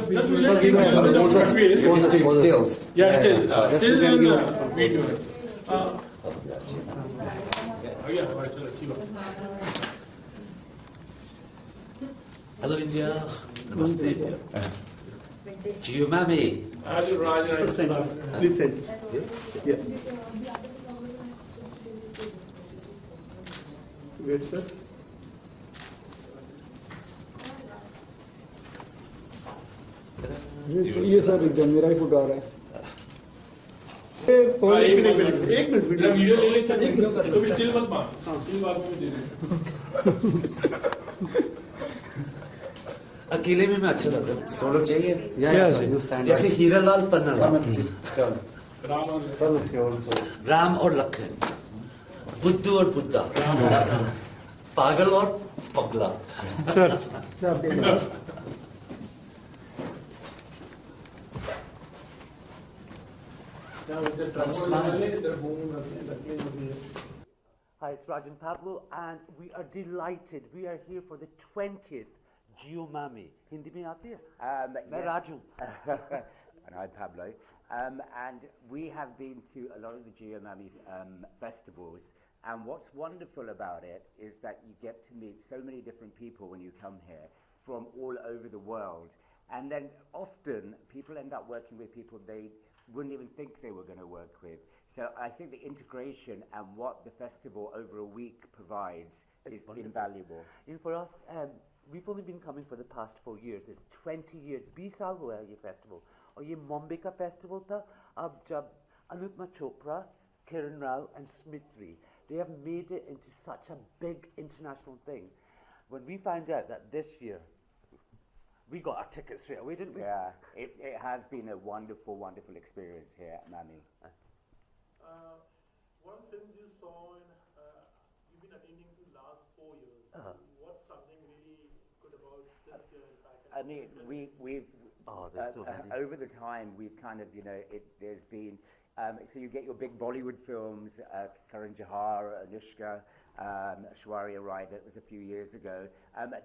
just keep it on the stills. Yeah, still and video. Hello India, Namaste. Gio Mami. Please send. Yeah. Wait, sir. ये sir एकदम मेरा ही photo आ रहा है एक minute video ले लेते हैं तो स्टिल मत मार स्टिल बाद में दे दे अकेले में मैं अच्छा लग रहा हूँ सोलो चाहिए जैसे हीरालाल पन्ना राम और लखन बुद्धू और बुद्धा पागल और पगला sir Hi, it's Raj and Pablo, and we are delighted. We are here for the 20th Gio Mami. Hindi mein aati hai? Yes. Raju. And I'm Pablo. And we have been to a lot of the Gio Mami festivals. And what's wonderful about it is that you get to meet so many different people when you come here from all over the world. And then often people end up working with people they wouldn't even think they were going to work with. So I think the integration and what the festival over a week provides is invaluable. You know, for us, we've only been coming for the past 4 years. It's 20 years. 20 साल हुआ है ये festival. और ये Mumbai का festival था. अब जब Anupma Chopra, Kiran Rao and Smriti, they have made it into such a big international thing. When we found out that this year, we got our tickets straight away, didn't we? Yeah, it has been a wonderful, wonderful experience here at Mami. One of the films you saw in, you've been attending for the last 4 years. What's something really good about this year? I mean, we've over the time we've kind of, you know, there's been, so you get your big Bollywood films, Karan Johar, Anushka, Aishwarya Rai, that was a few years ago.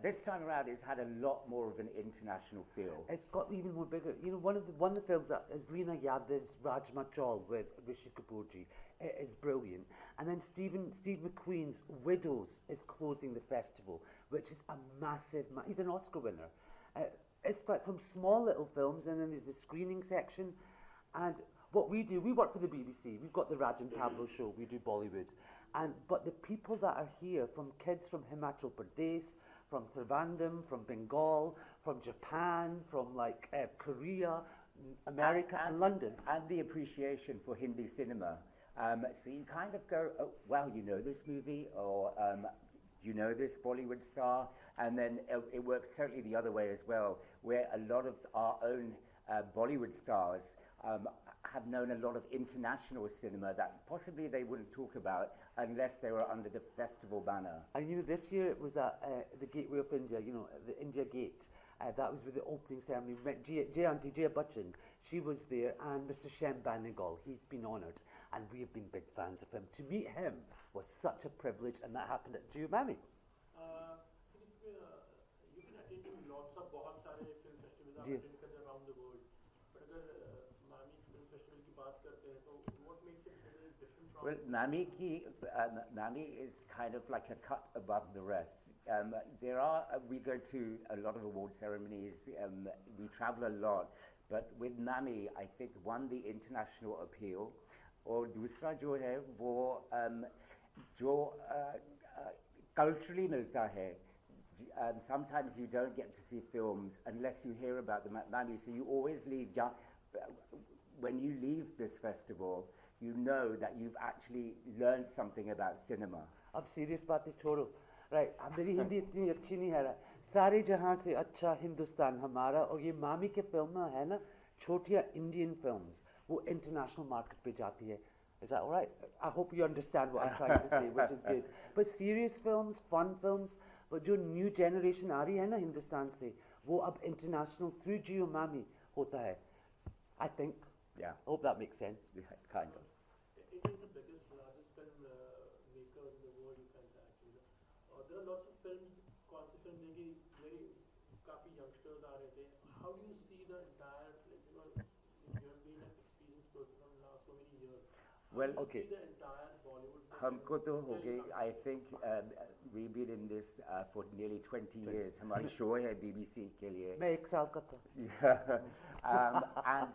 This time around it's had a lot more of an international feel. It's got even more bigger. You know, one of the films that is Leena Yadav's Rajma Chawal with Rishi Kapoorji. It is brilliant. And then Steve McQueen's Widows is closing the festival, which is a massive, he's an Oscar winner. It's like from small little films, and then there's the screening section. And what we do, we work for the BBC. We've got the Raj and Pablo show. We do Bollywood. But the people that are here, from kids from Himachal Pradesh, from Trivandrum, from Bengal, from Japan, from like Korea, America, and London. And the appreciation for Hindi cinema. So you kind of go, oh, wow, you know this movie, or do you know this Bollywood star? And then it works totally the other way as well, where a lot of our own Bollywood stars have known a lot of international cinema that possibly they wouldn't talk about unless they were under the festival banner. And you know, this year it was at the Gateway of India, you know, the India Gate. That was with the opening ceremony. We met Jaya Bachchan, she was there, and Mr. Shem Banigal, he's been honoured, and we have been big fans of him. To meet him was such a privilege, and that happened at Gio Mami. You've been attending lots of बहुत सारे film festivals around the world. But अगर Mami film festival की बात करते हैं, तो what makes it very different from? Well, Mami is kind of like a cut above the rest. We go to a lot of award ceremonies, we travel a lot, but with Mami, I think one, the international appeal, और दूसरा जो है वो जो culturally मिलता है. Sometimes you don't get to see films unless you hear about them at Mami, so you always leave, when you leave this festival, you know that you've actually learned something about cinema. अब serious बातें छोड़ो, right? मेरी हिंदी इतनी अच्छी नहीं है, सारे जहां से अच्छा हिंदुस्तान हमारा, और ये मामी के फिल्म है ना, छोटियां Indian films, वो international market पे जाती है. Is that all right? I hope you understand what I'm trying to say, which is good. But serious films, fun films, but जो new generation आ रही है ना हिंदुस्तान से, वो अब international through Gio Mami होता है. I think. Yeah. I hope that makes sense. Yeah, kind of. It is the biggest, largest film maker in the world, you can say, actually. There are lots of films, कौन से film देखी, very काफी youngsters आ रहे थे. How do you see the entire, like, you have been an experienced person from now so many years. Well, okay. The entire Bollywood. हमको तो हो गए, I think we've been in this for nearly 20 years. हमारी show है BBC के लिए. मैं 1 साल का था. And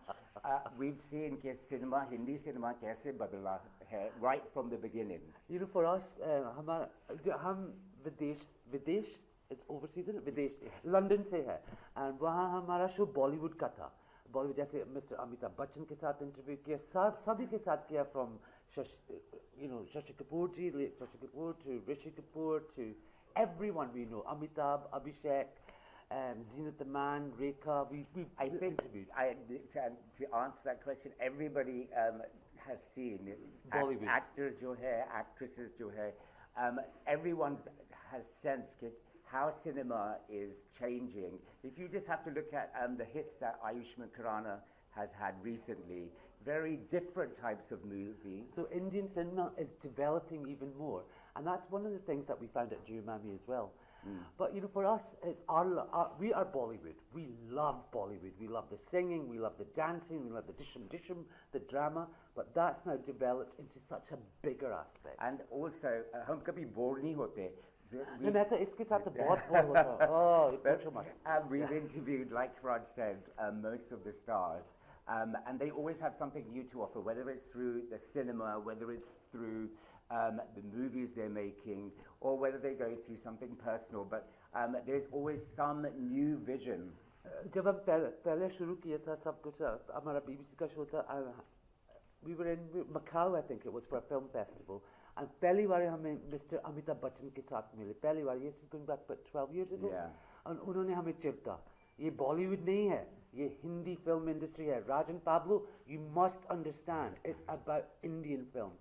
we've seen कि cinema, Hindi cinema कैसे बदला है right from the beginning. You know, for us, हम विदेश is overseas, विदेश लंदन से है, and वहाँ हमारा शो बॉलीवुड का था. बॉलीवुड जैसे मिस्टर अमिताभ बच्चन के साथ इंटरव्यू किया, सभी के साथ किया, from Shashi Kapoor ji, Shashi Kapoor to Rishi Kapoor to everyone we know, Amitabh, Abhishek, Zenith the Man, Rekha, we've interviewed. To answer that question, everybody has seen Bollywood. Actors jo hai, actresses jo hai, everyone has sensed how cinema is changing. If you just have to look at the hits that Ayushmann Khurrana has had recently, very different types of movies. So Indian cinema is developing even more, and that's one of the things that we found at Mami as well. But for us, it's we are Bollywood. We love Bollywood. We love the singing, we love the dancing, we love the dishum, the drama. But that's now developed into such a bigger aspect. And also, हम कभी bore नहीं होते. मैं तो इसके साथ बहुत bore होता. Oh, पूछो मत. We've interviewed, like Raj said, most of the stars. And they always have something new to offer, whether it's through the cinema, whether it's through the movies they're making, or whether they go through something personal. But there's always some new vision. जब हम पहले शुरू किया था सब कुछ, हमारा BBC का शो था, we were in Macau, I think it was, for a film festival, and पहली बार हमें Mr. Amitabh Bachchan के साथ मिले, पहली बार, this is going back about 12 years ago, and उन्होंने हमें चिपका, ये Bollywood नहीं है, ये Hindi film industry है, Raj and Pablo, you must understand, it's about Indian film,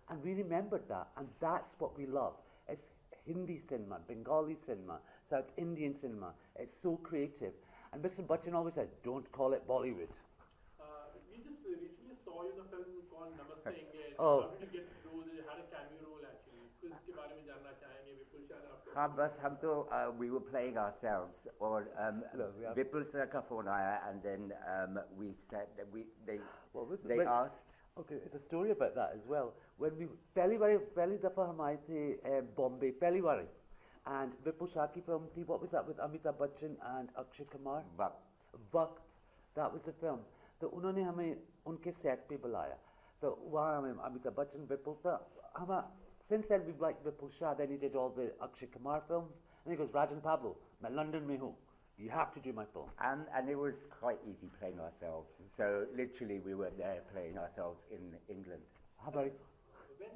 and we remembered that, and that's what we love. It's Hindi cinema, Bengali cinema, South Indian cinema, it's so creative, and Mr. Bachchan always says, don't call it Bollywood. We just recently saw you in a film called Namaste Engage. Oh. How did you get to do this? You had a cameo role actually. कुछ इसके बारे में जानना चाहेंगे विपुल शाह आपको? हाँ बस हम तो we were playing ourselves, or Vipul sir का phone आया, and then we said that they asked. Okay, there's a story about that as well. When we पहली दफा हम आए थे Bombay, पहली बार, and Vipul Shah की film थी, what was that, with Amitabh Bachchan and Akshay Kumar? Vakt, that was the film. तो उन्होंने हमें उनके set पे बुलाया, तो वहाँ हमें Amitabh Bachchan, Vipul था, since then we've liked Vipul Shah. Then he did all the Akshay Kumar films, and he goes, Raj and Pablo, मैं London में हूँ, you have to do my film. And it was quite easy playing ourselves. So literally we were there playing ourselves in England. How about When